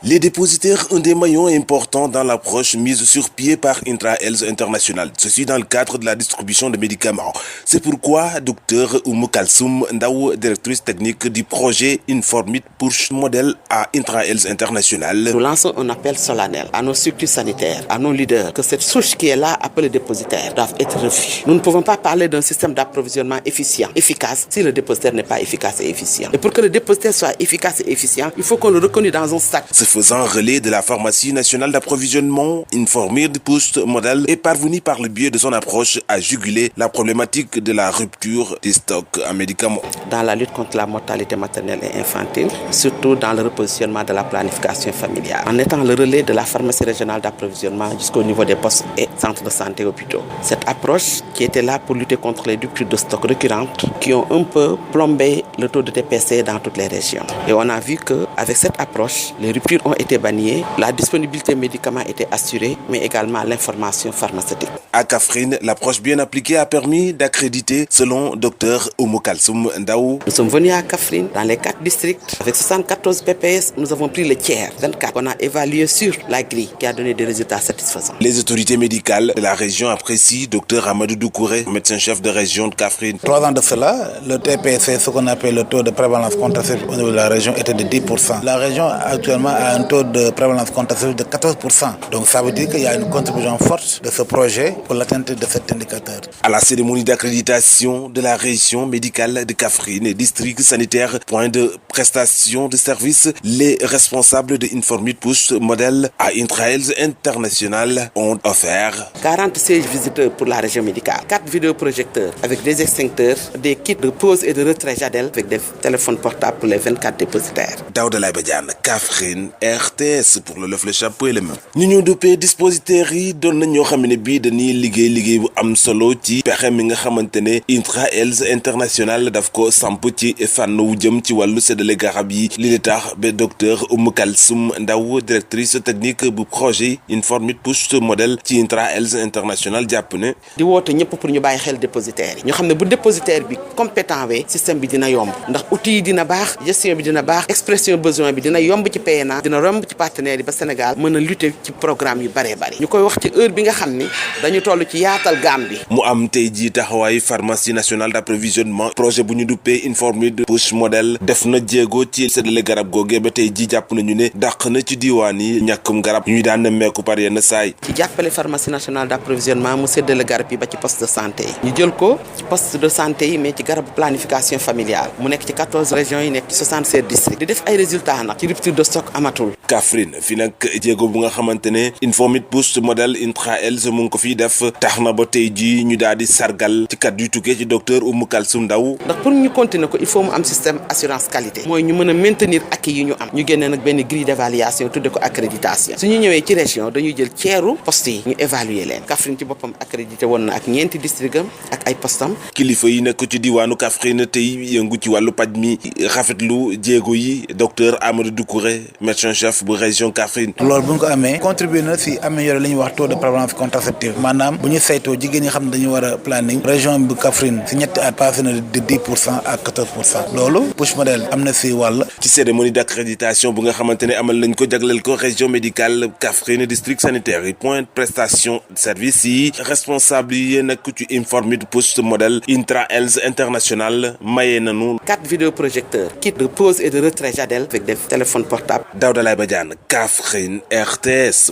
Les dépositaires, un des maillons importants dans l'approche mise sur pied par Intra Health International. Ceci dans le cadre de la distribution de médicaments. C'est pourquoi Dr Oumou Kalsoum Ndaw, directrice technique du projet Informit Push Model à Intra Health International. Nous lançons un appel solennel à nos structures sanitaires, à nos leaders, que cette souche qui est là, appelée dépositaire, doivent être revue. Nous ne pouvons pas parler d'un système d'approvisionnement efficace, si le dépositaire n'est pas efficace et efficient. Et pour que le dépositaire soit efficace et efficient, il faut qu'on le reconnaisse dans un sac. Faisant relais de la pharmacie nationale d'approvisionnement, Informit Push Model est parvenu par le biais de son approche à juguler la problématique de la rupture des stocks en médicaments. Dans la lutte contre la mortalité maternelle et infantile, surtout dans le repositionnement de la planification familiale, en étant le relais de la pharmacie régionale d'approvisionnement jusqu'au niveau des postes et centres de santé et hôpitaux. Cette approche qui était là pour lutter contre les ruptures de stock récurrentes qui ont un peu plombé le taux de TPC dans toutes les régions. Et on a vu qu'avec cette approche, les ruptures ont été bannies, la disponibilité des médicaments était assurée, mais également l'information pharmaceutique. À Kaffrine, l'approche bien appliquée a permis d'accréditer, selon Dr Oumou Kalsoum Ndaw. Nous sommes venus à Kaffrine, dans les 4 districts. Avec 74 PPS, nous avons pris le tiers, 24, qu'on a évalué sur la grille, qui a donné des résultats satisfaisants. Les autorités médicales de la région apprécient Dr Amadou Doucouré, médecin-chef de région de Kaffrine. 3 ans de cela, le TPC, ce qu'on appelle le taux de prévalence contraceptive au niveau de la région, était de 10%. La région actuellement a un taux de prévalence contraceptive de 14%. Donc ça veut dire qu'il y a une contribution forte de ce projet pour l'atteinte de cet indicateur. À la cérémonie d'accréditation de la région médicale de Kaffrine et district sanitaire, point de prestation de services, les responsables de Informit Push Model à Intra Health International ont offert 46 visiteurs pour la région médicale, 4 vidéoprojecteurs avec des extincteurs, des kits de pause et de retrait Jadel avec des téléphones portables pour les 24 dépositaires. Daouda Badiane, Kaffrine, RTS pour le chapeau et le main. Ñu ñu duppee dispositaires yi doon na ñoo xam ne bii dañuy liggéey bu am solo ci pexe mi nga xamante ne Intra Health International daf ko samp ci fànn wu jëm ci wàllu séddale garab yi li tax ba docteur Oumou Kalsoum Ndaw, directrice technique bu projet Informit Push Model ci Intra Health International jàpp ne di woote ñëpp pour ñu bàyyi xel dépositaire yi ñu xam ne bu dépositaire bi compétent wee système bi dina yomb ndax outil yi dina baax gestion bi dina baax expression besoin bi dina yomb ci PNA dina yomb ci partenaires yi ba Sénégal mën a lutter ci programme yu bëree ñu koy wax ci heure bi nga xam ni dañu toll ci yaatal gaam bi. mu am tey jii taxawaayu pharmacie nationale d'approvisionnement projet bu ñu duppee Informit Push Model def na jéego ci séddale garab googee ba tey jii jàpp nañu ne dàq na ci diwaan yi ñàkkum garab ñuy daan nemmeeku par yenn saay. ci jàppale pharmacie nationale d'approvisionnement mu séddale garab yi ba ci poste de santé yi ñu jël ko ci poste de santé yi mais ci garabu planification familiale mu nekk ci 14 régions yi nekk ci 67 districts di def ay résultats nag ci rupture de stock amatul. Kaffrine fi nag jéego bu nga xamante ne Informit Push Model Intra Health mu ngi ko fiy def tax na ba tey jii ñu daal di sargal ci kat yu tukkee ci docteur Oumou Kalsoum Ndaw. ndax pour ñu continuer ko il faut mu am système assurance qualité mooy ñu mën a maintenir acquis yi ñu am ñu génnee nag benn grille d'évaluation tudde ko accréditation su ñu ñëwee ci région dañuy jël ceeru poste yi ñu évaluer leen Kaffrine ci boppam accrédité woon na ak ñeenti district am ak ay postam. kilifa yi nekk ci diwaanu Kaffrine tey yëngu ci wàllu paj mi rafetlu jéego yi docteur Amadou Doucouré médecin-chef bu région Kaffrine. loolu bu ñu ko amee contribuer na si améliorer li ñuy wax taux de prévalence contraceptive maanaam bu ñu saytoo jigéen ñi xam ne dañu war a planning région bu Kaffrine si ñetti at passé na de 10% à 14% loolu Push Model am na si wàll. ci cérémonie d'accréditation bu nga xamante ne amal nañ ko jagleel ko région médicale Kaffrine district sanitaire yi point de prestation service yi responsable yi nekk ci Informit Push Model Intra Health International maye nañu 4 vidéoprojecteurs kit de pause et de retrait Jadel avec des téléphones portables. Daouda Badiane, Kaffrine, RTS.